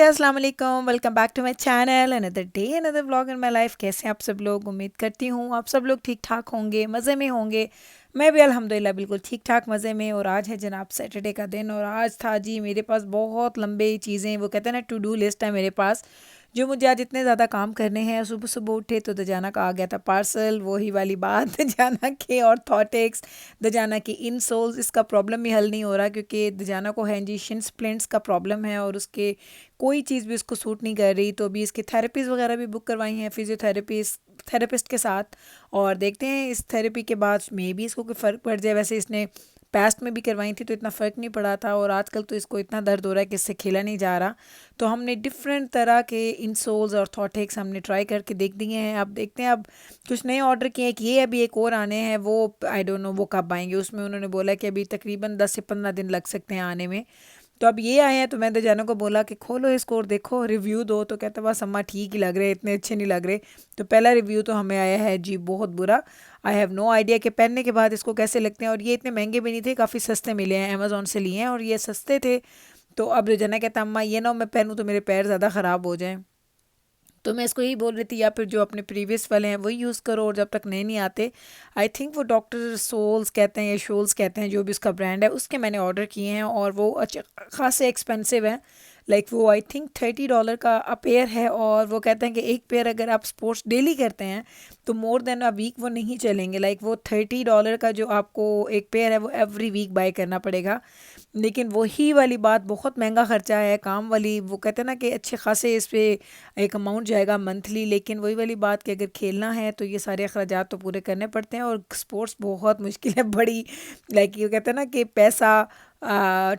अस्सलाम वालेकुम, welcome back to my channel. Another day another vlog in my life. कैसे हैं आप सब लोग? उम्मीद करती हूँ आप सब लोग ठीक ठाक होंगे, मज़े में होंगे। मैं भी अल्हम्दुलिल्लाह बिल्कुल ठीक ठाक मज़े में। और आज है जनाब सैटरडे का दिन, और आज था जी मेरे पास बहुत लंबे चीज़ें, वो कहते हैं ना टू डू लिस्ट है मेरे पास, जो मुझे आज इतने ज़्यादा काम करने हैं। सुबह सुबह उठे तो दजाना का आ गया था पार्सल, वही वाली बात दजाना के ऑर्थोटिक्स, दजाना की इन सोल्स, इसका प्रॉब्लम ही हल नहीं हो रहा क्योंकि दजाना को है जी शिन स्प्लिंट्स का प्रॉब्लम है, और उसके कोई चीज़ भी उसको सूट नहीं कर रही। तो अभी इसकी थेरेपीज़ वगैरह भी बुक करवाई हैं थेरेपिस्ट के साथ, और देखते हैं इस थेरेपी के बाद मे भी इसको कोई फ़र्क पड़ जाए। वैसे इसने पास्ट में भी करवाई थी तो इतना फ़र्क नहीं पड़ा था, और आजकल तो इसको इतना दर्द हो रहा है कि इससे खेला नहीं जा रहा। तो हमने डिफरेंट तरह के इंसोल्स और थॉटिक्स हमने ट्राई करके देख दिए हैं। अब देखते हैं, अब कुछ नए ऑर्डर किए हैं कि ये अभी एक और आने हैं, वो आई डोंट नो वो कब आएंगे। उसमें उन्होंने बोला कि अभी तकरीबन 10 से 15 दिन लग सकते हैं आने में। तो अब ये आए हैं, तो मैंने जानो को बोला कि खोलो इसको और देखो, रिव्यू दो। तो कहता बस अम्मा ठीक ही लग रहे, इतने अच्छे नहीं लग रहे। तो पहला रिव्यू तो हमें आया है जी बहुत बुरा। आई हैव नो आइडिया कि पहनने के बाद इसको कैसे लगते हैं। और ये इतने महंगे भी नहीं थे, काफ़ी सस्ते मिले हैं, अमेज़ोन से लिए हैं और ये सस्ते थे। तो अब रोजाना कहता अम्मा ये ना मैं पहनूँ तो मेरे पैर ज़्यादा ख़राब हो जाएं। तो मैं इसको यही बोल रही थी, या फिर जो अपने प्रीवियस वाले हैं वही यूज़ करो, और जब तक नए नहीं आते। आई थिंक वो डॉक्टर सोल्स कहते हैं या शोल्स कहते हैं, जो भी उसका ब्रांड है, उसके मैंने ऑर्डर किए हैं, और वो अच्छे खासे एक्सपेंसिव हैं। लाइक वो आई थिंक $30 का पेयर है, और वो कहते हैं कि एक पेयर अगर आप स्पोर्ट्स डेली करते हैं तो मोर देन अ वीक वो नहीं चलेंगे। लाइक वो $30 का जो आपको एक पेयर है वो एवरी वीक बाय करना पड़ेगा। लेकिन वही वाली बात, बहुत महंगा खर्चा है काम वाली। वो कहते हैं ना कि अच्छे खासे इस पे एक अमाउंट जाएगा मंथली, लेकिन वही वाली बात कि अगर खेलना है तो ये सारे अखराजात तो पूरे करने पड़ते हैं, और स्पोर्ट्स बहुत मुश्किल है बड़ी। लाइक ये कहते हैं ना कि पैसा,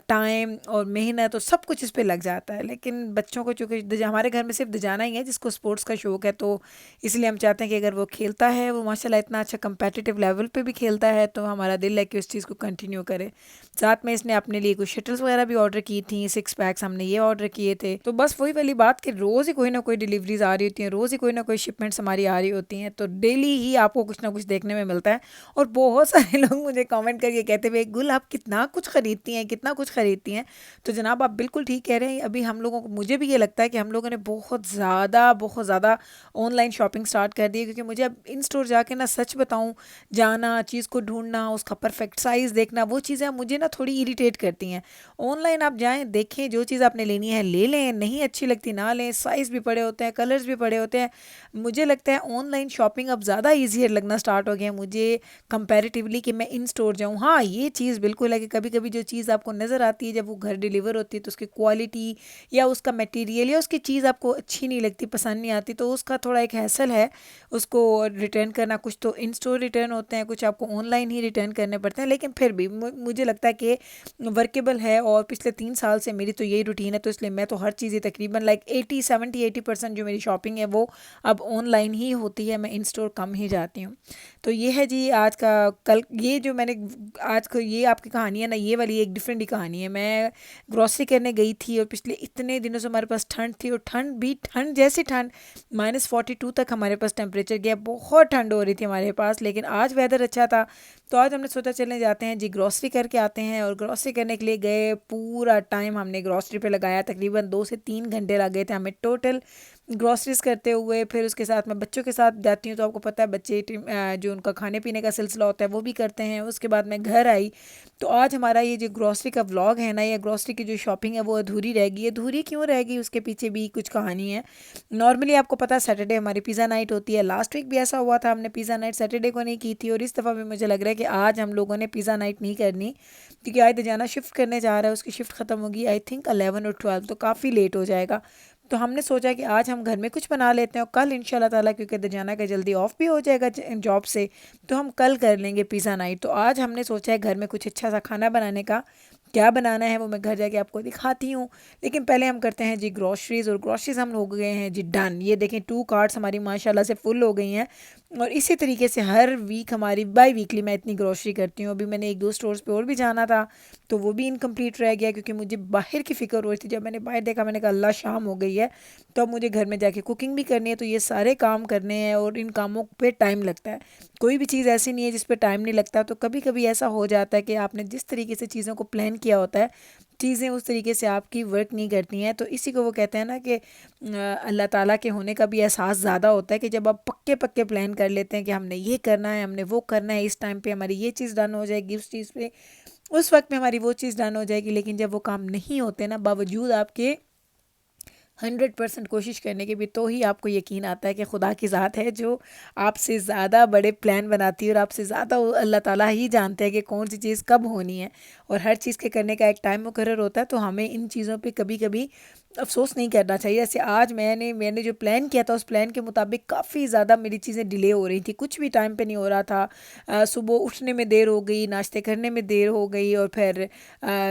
टाइम और मेहनत और सब कुछ इस पे लग जाता है। लेकिन बच्चों को चूँकि हमारे घर में सिर्फ दजाना ही है जिसको स्पोर्ट्स का शौक़ है, तो इसलिए हम चाहते हैं कि अगर वो खेलता है, वो माशाल्लाह इतना अच्छा कंपेटिटिव लेवल पे भी खेलता है, तो हमारा दिल है कि उस चीज़ को कंटिन्यू करे। साथ में इसने अपने लिए कुछ शटल्स वगैरह भी ऑर्डर की थी, 6 पैक्स हमने ये ऑर्डर किए थे। तो बस वही वाली बात कि रोज़ ही कोई ना कोई डिलीवरीज आ रही होती हैं, रोज़ ही कोई ना कोई शिपमेंट्स हमारी आ रही होती हैं, तो डेली ही आपको कुछ ना कुछ देखने में मिलता है। और बहुत सारे लोग मुझे कमेंट करके कहते हुए, गुल आप कितना कुछ खरीदती हैं, कितना कुछ खरीदती हैं। तो जनाब आप बिल्कुल ठीक कह रहे हैं। अभी हम लोगों को, मुझे भी ये लगता है कि हम लोगों ने बहुत ज़्यादा ऑनलाइन शॉपिंग स्टार्ट कर दी है, क्योंकि मुझे अब इन स्टोर जाके ना सच बताऊँ, जाना, चीज़ को ढूंढना, उसका परफेक्ट साइज़ देखना, वो चीज़ें अब मुझे ना थोड़ी इरिटेट करती हैं। ऑनलाइन आप जाएं, देखें, जो चीज़ आपने लेनी है ले लें, नहीं अच्छी लगती ना लें। साइज़ भी पड़े होते हैं, कलर्स भी पड़े होते हैं। मुझे लगता है ऑनलाइन शॉपिंग अब ज़्यादा ईजियर लगना स्टार्ट हो गया है मुझे कंपैरेटिवली, कि मैं इन स्टोर जाऊँ। हाँ, ये चीज़ बिल्कुल है कि कभी कभी जो चीज़ आपको नज़र आती है जब वो घर डिलीवर होती है, तो उसकी क्वालिटी या उसका मटेरियल या उसकी चीज़ आपको अच्छी नहीं लगती, पसंद नहीं आती, तो उसका थोड़ा एक हैसल है उसको रिटर्न करना। कुछ तो इन स्टोर रिटर्न होते हैं, कुछ आपको ऑनलाइन ही रिटर्न करने पड़ते हैं। लेकिन फिर भी मुझे लगता है कि वर्केबल है, और पिछले 3 साल से मेरी तो यही रूटीन है, तो इसलिए मैं तो हर चीज़ तकरीबन लाइक 80 70 80% जो मेरी शॉपिंग है वो अब ऑनलाइन ही होती है। मैं इन स्टोर कम ही जाती हूँ। तो ये है जी आज का, कल ये जो मैंने आज को ये आपकी कहानी है ना, ये वाली एक डिफरेंट ही कहानी है। मैं ग्रॉसरी करने गई थी, और पिछले इतने दिनों से हमारे पास ठंड थी, और ठंड भी ठंड जैसी ठंड, -42 तक हमारे पास टेम्परेचर गया, बहुत ठंड हो रही थी हमारे पास। लेकिन आज वेदर अच्छा था, तो आज हमने सोचा चलने जाते हैं जी, ग्रॉसरी करके आते हैं। और ग्रॉसरी करने के लिए गए, पूरा टाइम हमने ग्रॉसरी पे लगाया, तकरीबन 2 से 3 घंटे लग गए थे हमें टोटल ग्रॉसरीज करते हुए। फिर उसके साथ मैं बच्चों के साथ जाती हूँ, तो आपको पता है बच्चे जो उनका खाने पीने का सिलसिला होता है वो भी करते हैं। उसके बाद मैं घर आई, तो आज हमारा ये जो ग्रॉसरी का व्लॉग है ना, या ग्रॉसरी की जो शॉपिंग है वो अधूरी रह गई। अधूरी क्यों रह गई, उसके पीछे भी कुछ कहानी है। नॉर्मली आपको पता है सैटरडे हमारी पिज़्ज़ा नाइट होती है। लास्ट वीक भी ऐसा हुआ था, हमने पिज़्ज़ा नाइट सैटरडे को नहीं की थी, और इस दफ़ा भी मुझे लग रहा है कि आज हम लोगों ने पिज़्ज़ा नाइट नहीं करनी, क्योंकि आज जाना शिफ्ट करने जा रहा है, उसकी शिफ्ट ख़त्म होगी आई थिंक 11 और 12, तो काफ़ी लेट हो जाएगा। तो हमने सोचा कि आज हम घर में कुछ बना लेते हैं, और कल इंशाल्लाह ताला, क्योंकि दजाना का जल्दी ऑफ भी हो जाएगा जॉब से, तो हम कल कर लेंगे पिज़्ज़ा नाइट। तो आज हमने सोचा है घर में कुछ अच्छा सा खाना बनाने का। क्या बनाना है वो मैं घर जाके आपको दिखाती हूँ। लेकिन पहले हम करते हैं जी ग्रॉसरीज, और ग्रॉसरीज हम हो गए हैं जी डन। ये देखें 2 कार्ट्स हमारी माशाल्लाह से फुल हो गई हैं, और इसी तरीके से हर वीक हमारी बाई वीकली मैं इतनी ग्रॉसरी करती हूँ। अभी मैंने 1 2 स्टोर्स पे और भी जाना था, तो वो भी इनकम्प्लीट रह गया, क्योंकि मुझे बाहर की फ़िक्र हो रही थी। जब मैंने बाहर देखा, मैंने कहा अल्लाह शाम हो गई है, तो अब मुझे घर में जाके कुकिंग भी करनी है, तो ये सारे काम करने हैं, और इन कामों पे टाइम लगता है। कोई भी चीज़ ऐसी नहीं है जिस पे टाइम नहीं लगता। तो कभी कभी ऐसा हो जाता है कि आपने जिस तरीके से चीज़ों को प्लान किया होता है, चीज़ें उस तरीके से आपकी वर्क नहीं करती हैं। तो इसी को वो कहते हैं ना कि अल्लाह ताला के होने का भी एहसास ज़्यादा होता है कि जब आप पक्के पक्के प्लान कर लेते हैं कि हमने ये करना है, हमने वो करना है, इस टाइम पे हमारी ये चीज़ डन हो जाएगी, उस चीज़ पे उस वक्त में हमारी वो चीज़ डन हो जाएगी। लेकिन जब वो काम नहीं होते ना, बावजूद आपके 100% कोशिश करने के भी, तो ही आपको यकीन आता है कि खुदा की ज़ात है जो आपसे ज़्यादा बड़े प्लान बनाती है और आपसे ज़्यादा अल्लाह ताला ही जानते हैं कि कौन सी चीज़ कब होनी है। और हर चीज़ के करने का एक टाइम मुकर्रर होता है। तो हमें इन चीज़ों पे कभी कभी अफसोस नहीं करना चाहिए। जैसे आज मैंने जो प्लान किया था उस प्लान के मुताबिक काफ़ी ज़्यादा मेरी चीज़ें डिले हो रही थी, कुछ भी टाइम पे नहीं हो रहा था। सुबह उठने में देर हो गई, नाश्ते करने में देर हो गई, और फिर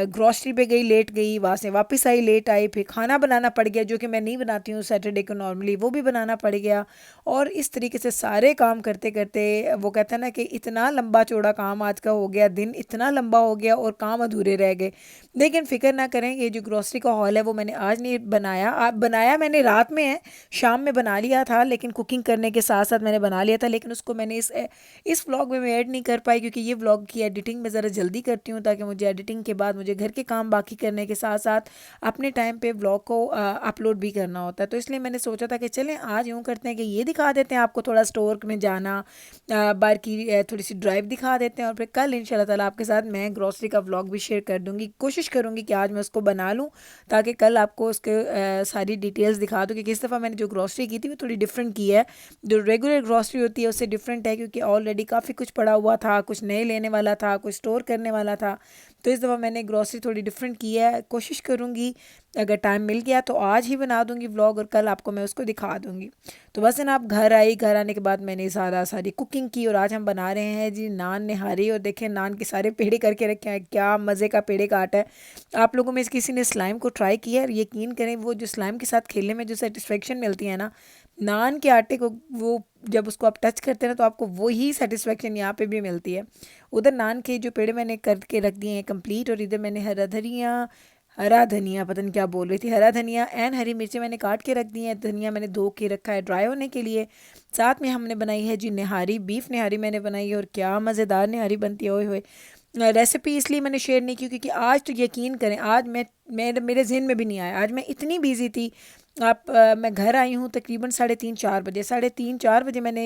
ग्रॉसरी पे गई, लेट गई, वहाँ से वापस आई, लेट आई, फिर खाना बनाना पड़ गया जो कि मैं नहीं बनाती हूँ सैटरडे को नॉर्मली, वो भी बनाना पड़ गया। और इस तरीके से सारे काम करते करते वो कहते हैं ना कि इतना लंबा चौड़ा काम आज का हो गया, दिन इतना लंबा हो गया और काम अधूरे रह गए। लेकिन फ़िक्र ना करें, ये जो ग्रॉसरी का हॉल है वो मैंने आज नहीं बनाया, आप बनाया मैंने रात में है, शाम में बना लिया था, लेकिन कुकिंग करने के साथ साथ मैंने बना लिया था। लेकिन उसको मैंने इस व्लॉग में मैं ऐड नहीं कर पाई, क्योंकि ये व्लॉग की एडिटिंग मैं ज़रा जल्दी करती हूँ, ताकि मुझे एडिटिंग के बाद मुझे घर के काम बाकी करने के साथ साथ अपने टाइम पे व्लॉग को अपलोड भी करना होता है। तो इसलिए मैंने सोचा था कि चलें आज यूँ करते हैं कि ये दिखा देते हैं आपको, थोड़ा स्टोर में जाना, बाहर की थोड़ी सी ड्राइव दिखा देते हैं, और फिर कल इंशाल्लाह ताला आपके साथ मैं ग्रॉसरी का व्लॉग भी शेयर कर दूँगी। कोशिश करूँगी कि आज मैं उसको बना लूँ, ताकि कल आपको उसके सारी डिटेल्स दिखा दूँ कि किस दफ़ा मैंने जो ग्रॉसरी की थी वो थोड़ी डिफरेंट की है। जो रेगुलर ग्रॉसरी होती है उससे डिफरेंट है, क्योंकि ऑलरेडी काफ़ी कुछ पड़ा हुआ था, कुछ नए लेने वाला था, कुछ स्टोर करने वाला था। तो इस दफ़ा मैंने ग्रॉसरी थोड़ी डिफरेंट की है। कोशिश करूँगी अगर टाइम मिल गया तो आज ही बना दूँगी व्लॉग, और कल आपको मैं उसको दिखा दूँगी। तो बस है ना, आप घर आई, घर आने के बाद मैंने सारी कुकिंग की, और आज हम बना रहे हैं जी नान निहारी। और देखें नान के सारे पेड़े करके रखे हैं, क्या मज़े का पेड़े काटा है। आप लोगों में से किसी ने स्लाइम को ट्राई किया है? और यकीन करें, वो जो स्लाइम के साथ खेलने में जो सेटिस्फेक्शन मिलती है ना, नान के आटे को वो जब उसको आप टच करते हैं ना, तो आपको वही सेटिस्फेक्शन यहाँ पे भी मिलती है। उधर नान के जो पेड़े मैंने करके रख दिए हैं कंप्लीट, और इधर मैंने हरा धनिया पता नहीं क्या बोल रही थी, हरा धनिया एंड हरी मिर्ची मैंने काट के रख दी है। धनिया मैंने धो के रखा है ड्राई होने के लिए। साथ में हमने बनाई है जी निहारी, बीफ निहारी मैंने बनाई है, और क्या मज़ेदार निहारी बनती है। ओए होए, रेसिपी इसलिए मैंने शेयर नहीं की क्योंकि आज तो यकीन करें, आज मेरे ज़हन में भी नहीं आया। आज मैं इतनी बिजी थी। मैं घर आई हूँ तकरीबन 3:30-4 बजे मैंने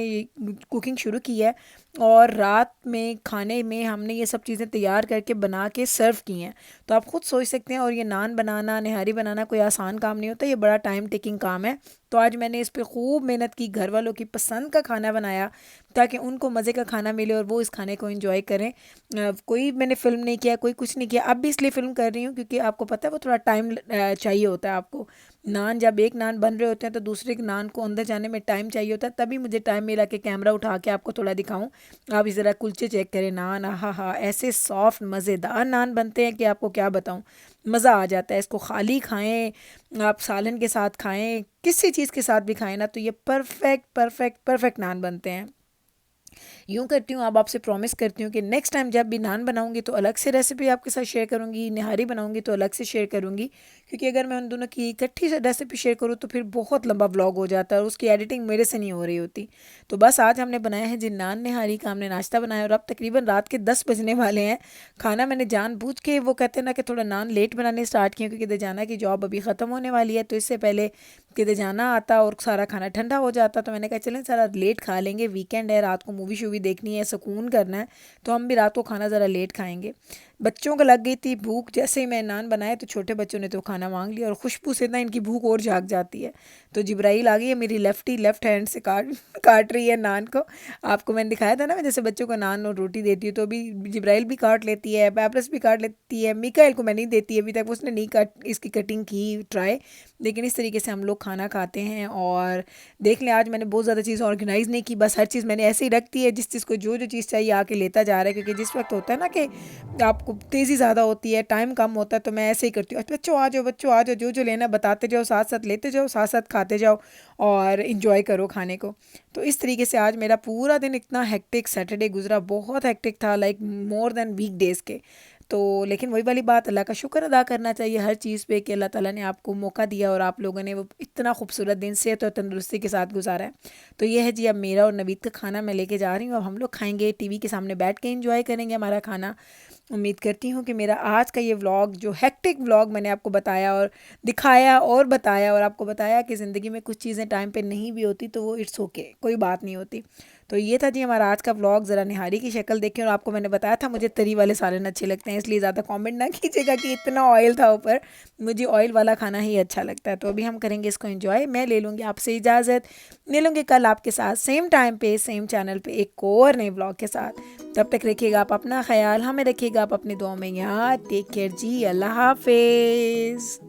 कुकिंग शुरू की है, और रात में खाने में हमने ये सब चीज़ें तैयार करके बना के सर्व की हैं। तो आप ख़ुद सोच सकते हैं। और ये नान बनाना, निहारी बनाना कोई आसान काम नहीं होता, ये बड़ा टाइम टेकिंग काम है। तो आज मैंने इस पे खूब मेहनत की, घर वालों की पसंद का खाना बनाया, ताकि उनको मज़े का खाना मिले और वो इस खाने को एंजॉय करें। कोई मैंने फ़िल्म नहीं किया, कोई कुछ नहीं किया। अब भी इसलिए फ़िल्म कर रही हूँ क्योंकि आपको पता है वो थोड़ा टाइम चाहिए होता है आपको। नान जब एक नान बन रहे होते हैं तो दूसरे के नान को अंदर जाने में टाइम चाहिए होता है, तभी मुझे टाइम मिला कि कैमरा उठा के आपको थोड़ा दिखाऊं। आप ज़रा कुलचे चेक करें, नान आहा हा, ऐसे सॉफ्ट मज़ेदार नान बनते हैं कि आपको क्या बताऊं, मज़ा आ जाता है। इसको खाली खाएं, आप सालन के साथ खाएं, किसी चीज़ के साथ भी खाएं ना, तो ये परफेक्ट परफेक्ट परफेक्ट नान बनते हैं। यूँ करती हूँ, अब आपसे प्रॉमिस करती हूँ कि नेक्स्ट टाइम जब भी नान बनाऊँगी तो अलग से रेसिपी आपके साथ शेयर करूँगी, निहारी बनाऊँगी तो अलग से शेयर करूँगी। क्योंकि अगर मैं उन दोनों की इकट्ठी से रेसिपी शेयर करूँ तो फिर बहुत लंबा व्लॉग हो जाता है, और उसकी एडिटिंग मेरे से नहीं हो रही होती। तो बस आज हमने बनाया है जी नान निहारी का, हमने नाश्ता बनाया, और अब तकरीबन रात के 10 बजने वाले हैं। खाना मैंने जानबूझ के, वो कहते हैं ना कि थोड़ा नान लेट बनाने स्टार्ट किए, क्योंकि दजाना की जॉब अभी ख़त्म होने वाली है, तो इससे पहले कि दजाना आता और सारा खाना ठंडा हो जाता, तो मैंने कहा चलें सारा लेट खा लेंगे, वीकेंड है, रात को मूवी शूवी देखनी है, सुकून करना है, तो हम भी रात को खाना ज़रा लेट खाएंगे। बच्चों को लग गई थी भूख, जैसे ही मैं नान बनाए तो छोटे बच्चों ने तो खाना मांग लिया, और खुशबू से ना इनकी भूख और जाग जाती है। तो जिब्राइल आ गई है, मेरी लेफ्ट हैंड से काट काट रही है नान को। आपको मैंने दिखाया था ना, मैं जैसे बच्चों को नान और रोटी देती हूँ, तो अभी जिब्राइल भी काट लेती है, पैपरस भी काट लेती है। मिकाइल को मैं नहीं देती अभी तक, उसने नहीं इसकी कटिंग की ट्राई। लेकिन इस तरीके से हम लोग खाना खाते हैं। और देख लें, आज मैंने बहुत ज़्यादा चीज़ ऑर्गेनाइज़ नहीं की, बस हर चीज़ मैंने ऐसे ही रख दी है, जिस चीज़ को जो चीज़ चाहिए आके लेता जा रहा है। क्योंकि जिस वक्त होता है ना कि आपको तेज़ी ज़्यादा होती है, टाइम कम होता है, तो मैं ऐसे ही करती हूँ, बच्चों आ जाओ, बच्चों आ जाओ, जो जो लेना बताते जाओ, साथ साथ लेते जाओ, साथ साथ खाते जाओ, और इन्जॉय करो खाने को। तो इस तरीके से आज मेरा पूरा दिन इतना हेक्टिक सैटरडे गुजरा, बहुत हेक्टिक था, like more than weekdays के। तो लेकिन वही वाली बात, अल्लाह का शुक्र अदा करना चाहिए हर चीज़ पे कि अल्लाह ताला ने आपको मौका दिया और आप लोगों ने वो इतना खूबसूरत दिन सेहत और तंदुरुस्ती के साथ गुजारा है। तो ये है जी, अब मेरा और नवीद का खाना मैं लेके जा रही हूँ। अब हम लोग खाएंगे, टीवी के सामने बैठ के एंजॉय करेंगे हमारा खाना। उम्मीद करती हूँ कि मेरा आज का ये व्लॉग, जो हेक्टिक व्लॉग मैंने आपको बताया और दिखाया और बताया और आपको बताया कि ज़िंदगी में कुछ चीज़ें टाइम पे नहीं भी होती तो वो इट्स ओके, कोई बात नहीं होती। तो ये था जी हमारा आज का व्लॉग। ज़रा निहारी की शक्ल देखिए, और आपको मैंने बताया था मुझे तरी वाले सालन अच्छे लगते हैं, इसलिए ज़्यादा कमेंट ना कीजिएगा कि इतना ऑयल था ऊपर, मुझे ऑयल वाला खाना ही अच्छा लगता है। तो अभी हम करेंगे इसको एंजॉय। मैं ले लूँगी आपसे इजाज़त, मिलूँगी कल आपके साथ सेम टाइम पे सेम चैनल पे एक और नए व्लॉग के साथ। तब तक रखिएगा आप अपना ख्याल, हमें रखिएगा आप अपनी दुआ में याद। टेक केयर जी, अल्लाह हाफिज़।